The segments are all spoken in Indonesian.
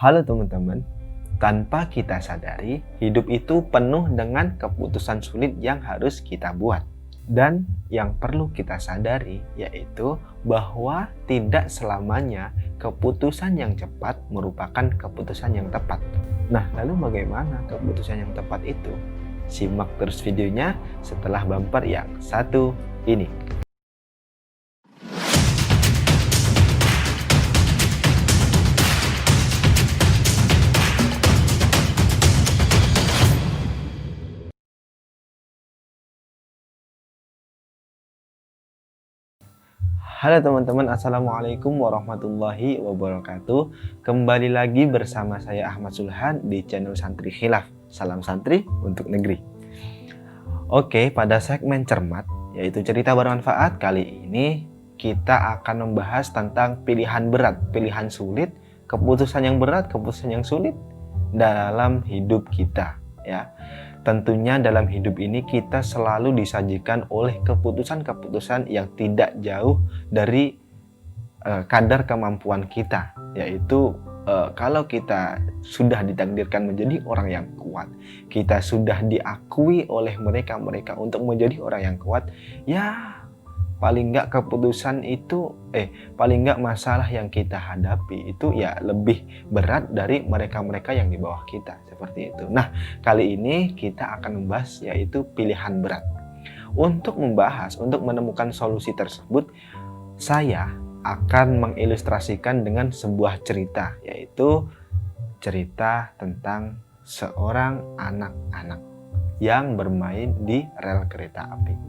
Halo teman-teman, tanpa kita sadari, hidup itu penuh dengan keputusan sulit yang harus kita buat. Dan yang perlu kita sadari yaitu bahwa tidak selamanya keputusan yang cepat merupakan keputusan yang tepat. Nah, lalu bagaimana keputusan yang tepat itu? Simak terus videonya setelah bumper yang satu ini. Halo teman-teman, Assalamualaikum warahmatullahi wabarakatuh. Kembali lagi bersama saya Ahmad Sulhan di channel Santri Khilaf. Salam santri untuk negeri. Oke, pada segmen cermat, yaitu cerita bermanfaat, kali ini kita akan membahas tentang pilihan berat, pilihan sulit, keputusan yang berat, keputusan yang sulit dalam hidup kita, ya. Tentunya dalam hidup ini kita selalu disajikan oleh keputusan-keputusan yang tidak jauh dari kadar kemampuan kita, yaitu kalau kita sudah ditakdirkan menjadi orang yang kuat, kita sudah diakui oleh mereka untuk menjadi orang yang kuat, ya paling nggak keputusan itu paling nggak masalah yang kita hadapi itu ya lebih berat dari mereka-mereka yang di bawah kita, seperti itu. Nah, kali ini kita akan membahas yaitu pilihan berat. Untuk menemukan solusi tersebut, saya akan mengilustrasikan dengan sebuah cerita, yaitu cerita tentang seorang anak-anak yang bermain di rel kereta api.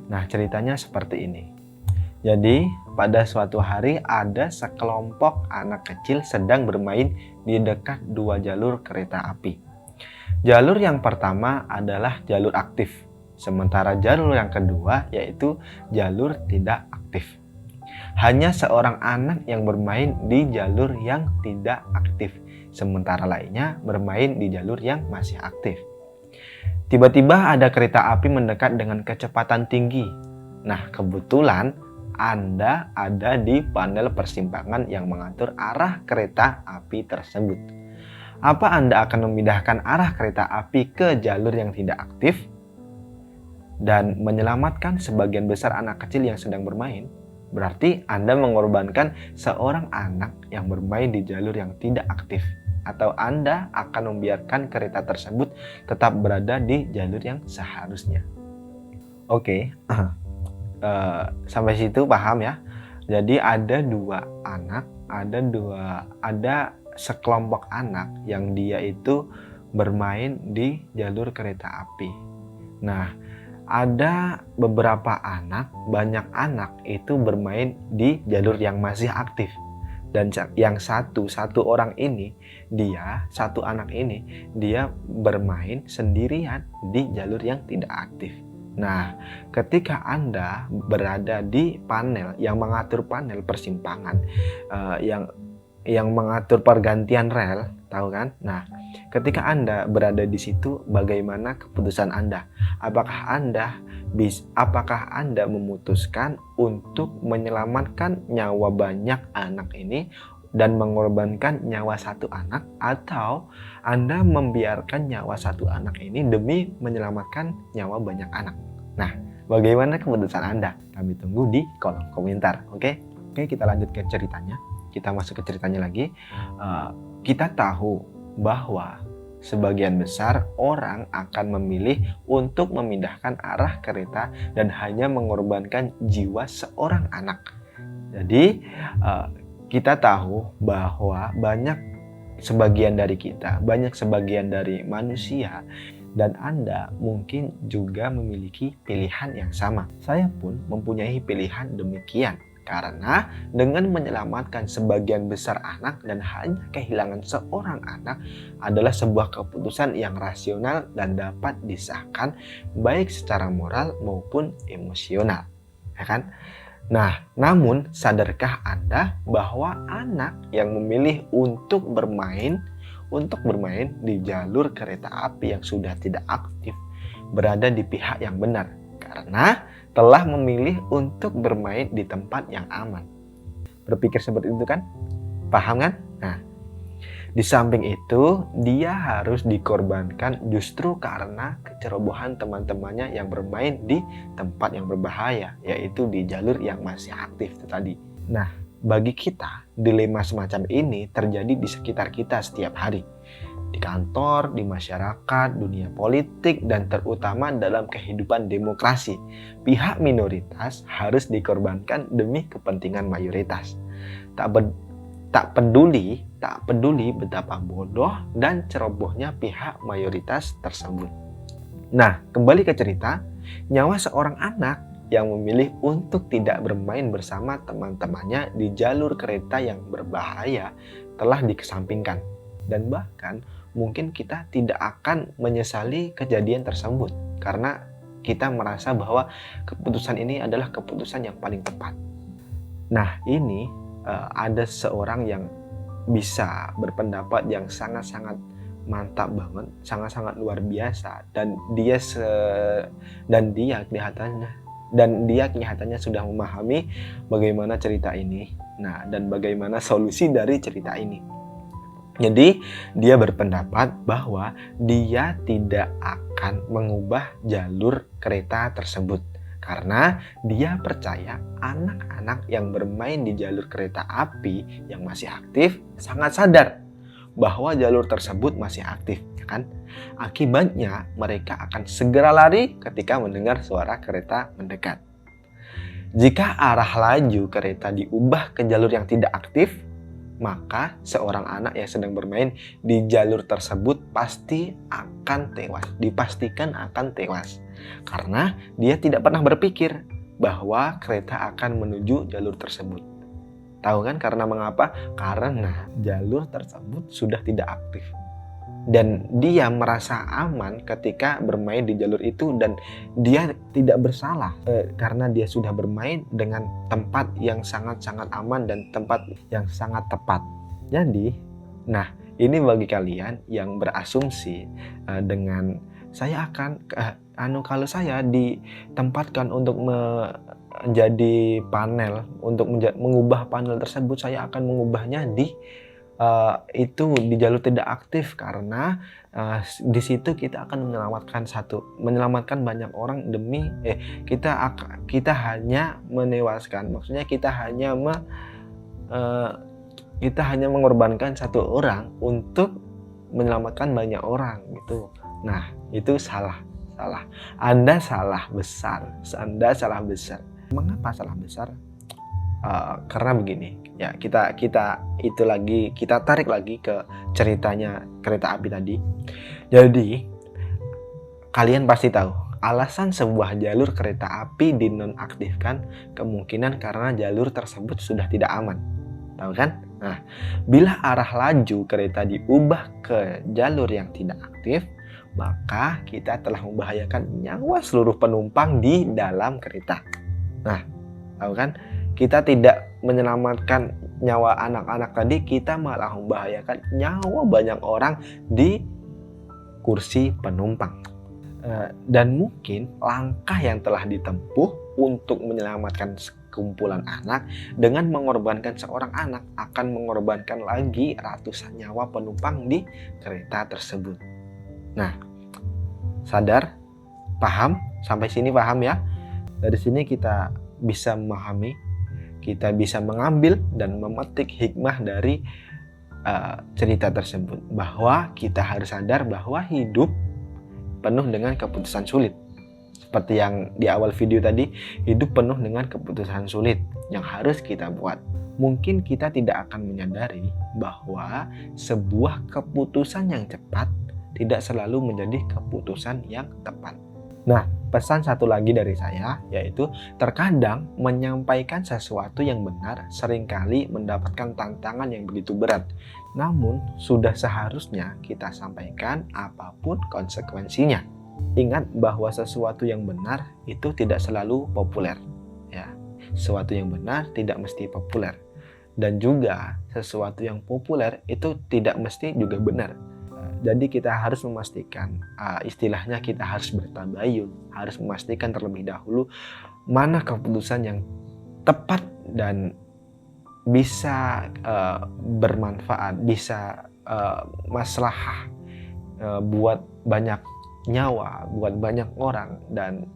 Nah, ceritanya seperti ini. Jadi, pada suatu hari ada sekelompok anak kecil sedang bermain di dekat dua jalur kereta api. Jalur yang pertama adalah jalur aktif, sementara jalur yang kedua yaitu jalur tidak aktif. Hanya seorang anak yang bermain di jalur yang tidak aktif, sementara lainnya bermain di jalur yang masih aktif. Tiba-tiba ada kereta api mendekat dengan kecepatan tinggi. Nah, kebetulan Anda ada di panel persimpangan yang mengatur arah kereta api tersebut. Apa Anda akan memindahkan arah kereta api ke jalur yang tidak aktif dan menyelamatkan sebagian besar anak kecil yang sedang bermain? Berarti Anda mengorbankan seorang anak yang bermain di jalur yang tidak aktif. Atau Anda akan membiarkan kereta tersebut tetap berada di jalur yang seharusnya. Oke, sampai situ paham ya. Jadi ada sekelompok anak yang dia itu bermain di jalur kereta api. Nah, ada beberapa banyak anak itu bermain di jalur yang masih aktif. Dan yang satu anak ini dia bermain sendirian di jalur yang tidak aktif. Nah, ketika Anda berada di panel yang mengatur panel persimpangan, yang mengatur pergantian rel, tahu kan? Nah, ketika Anda berada di situ, bagaimana keputusan Anda? Apakah Anda memutuskan untuk menyelamatkan nyawa banyak anak ini dan mengorbankan nyawa satu anak, atau Anda membiarkan nyawa satu anak ini demi menyelamatkan nyawa banyak anak? Nah, bagaimana keputusan Anda? Kami tunggu di kolom komentar. Oke, kita lanjut ke ceritanya. Kita masuk ke ceritanya lagi. Kita tahu bahwa sebagian besar orang akan memilih untuk memindahkan arah kereta dan hanya mengorbankan jiwa seorang anak. Jadi kita tahu bahwa sebagian dari manusia dan Anda mungkin juga memiliki pilihan yang sama. Saya pun mempunyai pilihan demikian. Karena dengan menyelamatkan sebagian besar anak dan hanya kehilangan seorang anak adalah sebuah keputusan yang rasional dan dapat disahkan baik secara moral maupun emosional, ya kan? Nah, namun sadarkah Anda bahwa anak yang memilih untuk bermain di jalur kereta api yang sudah tidak aktif berada di pihak yang benar karena telah memilih untuk bermain di tempat yang aman? Berpikir seperti itu kan? Paham kan? Nah, Di samping itu, dia harus dikorbankan justru karena kecerobohan teman-temannya yang bermain di tempat yang berbahaya, yaitu di jalur yang masih aktif itu tadi. Nah, bagi kita, dilema semacam ini terjadi di sekitar kita setiap hari. Di kantor, di masyarakat, dunia politik, dan terutama dalam kehidupan demokrasi. Pihak minoritas harus dikorbankan demi kepentingan mayoritas. Tak peduli betapa bodoh dan cerobohnya pihak mayoritas tersebut. Nah, kembali ke cerita, nyawa seorang anak yang memilih untuk tidak bermain bersama teman-temannya di jalur kereta yang berbahaya telah dikesampingkan. Dan bahkan mungkin kita tidak akan menyesali kejadian tersebut karena kita merasa bahwa keputusan ini adalah keputusan yang paling tepat. Nah, ini ada seorang yang bisa berpendapat yang sangat-sangat mantap banget, sangat-sangat luar biasa, dan dia kelihatannya sudah memahami bagaimana cerita ini. Nah, dan bagaimana solusi dari cerita ini. Jadi, dia berpendapat bahwa dia tidak akan mengubah jalur kereta tersebut karena dia percaya anak-anak yang bermain di jalur kereta api yang masih aktif sangat sadar bahwa jalur tersebut masih aktif, ya kan? Akibatnya, mereka akan segera lari ketika mendengar suara kereta mendekat. Jika arah laju kereta diubah ke jalur yang tidak aktif, maka seorang anak yang sedang bermain di jalur tersebut dipastikan akan tewas. Karena dia tidak pernah berpikir bahwa kereta akan menuju jalur tersebut. Tahu kan karena mengapa? Karena jalur tersebut sudah tidak aktif. Dan dia merasa aman ketika bermain di jalur itu dan dia tidak bersalah karena dia sudah bermain dengan tempat yang sangat-sangat aman dan tempat yang sangat tepat. Jadi, nah ini bagi kalian yang berasumsi dengan saya akan kalau saya ditempatkan untuk menjadi panel, untuk mengubah panel tersebut, saya akan mengubahnya di jalur tidak aktif karena di situ kita akan menyelamatkan banyak orang demi kita hanya menewaskan, maksudnya kita hanya mengorbankan satu orang untuk menyelamatkan banyak orang gitu. Nah, itu salah. Anda salah besar. Mengapa salah besar? Karena begini, ya kita tarik lagi ke ceritanya kereta api tadi. Jadi kalian pasti tahu alasan sebuah jalur kereta api dinonaktifkan kemungkinan karena jalur tersebut sudah tidak aman. Tahu kan? Nah, bila arah laju kereta diubah ke jalur yang tidak aktif, maka kita telah membahayakan nyawa seluruh penumpang di dalam kereta. Nah, tahu kan? Kita tidak menyelamatkan nyawa anak-anak tadi, kita malah membahayakan nyawa banyak orang di kursi penumpang. Dan mungkin langkah yang telah ditempuh untuk menyelamatkan sekumpulan anak dengan mengorbankan seorang anak akan mengorbankan lagi ratusan nyawa penumpang di kereta tersebut. Nah, sadar? Paham? Sampai sini paham ya? Dari sini kita bisa memahami, kita bisa mengambil dan memetik hikmah dari cerita tersebut, bahwa kita harus sadar bahwa hidup penuh dengan keputusan sulit. Seperti yang di awal video tadi, hidup penuh dengan keputusan sulit yang harus kita buat. Mungkin kita tidak akan menyadari bahwa sebuah keputusan yang cepat tidak selalu menjadi keputusan yang tepat. Nah, pesan satu lagi dari saya yaitu terkadang menyampaikan sesuatu yang benar seringkali mendapatkan tantangan yang begitu berat. Namun, sudah seharusnya kita sampaikan apapun konsekuensinya. Ingat bahwa sesuatu yang benar itu tidak selalu populer. Ya, sesuatu yang benar tidak mesti populer. Dan juga sesuatu yang populer itu tidak mesti juga benar. Jadi kita harus memastikan, istilahnya kita harus bertabayun, harus memastikan terlebih dahulu mana keputusan yang tepat dan bisa bermanfaat, bisa maslahah buat banyak nyawa, buat banyak orang, dan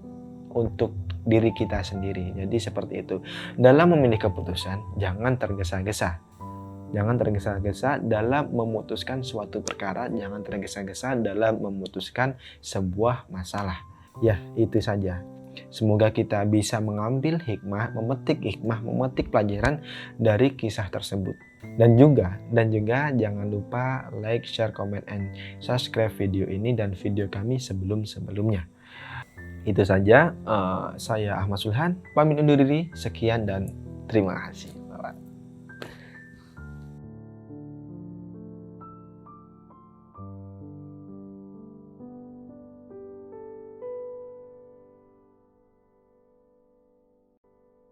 untuk diri kita sendiri. Jadi seperti itu. Dalam memilih keputusan, jangan tergesa-gesa. Jangan tergesa-gesa dalam memutuskan suatu perkara, jangan tergesa-gesa dalam memutuskan sebuah masalah. Ya, itu saja. Semoga kita bisa mengambil hikmah, memetik pelajaran dari kisah tersebut. Dan juga jangan lupa like, share, comment, and subscribe video ini dan video kami sebelum-sebelumnya. Itu saja, saya Ahmad Sulhan, pamit undur diri, sekian dan terima kasih.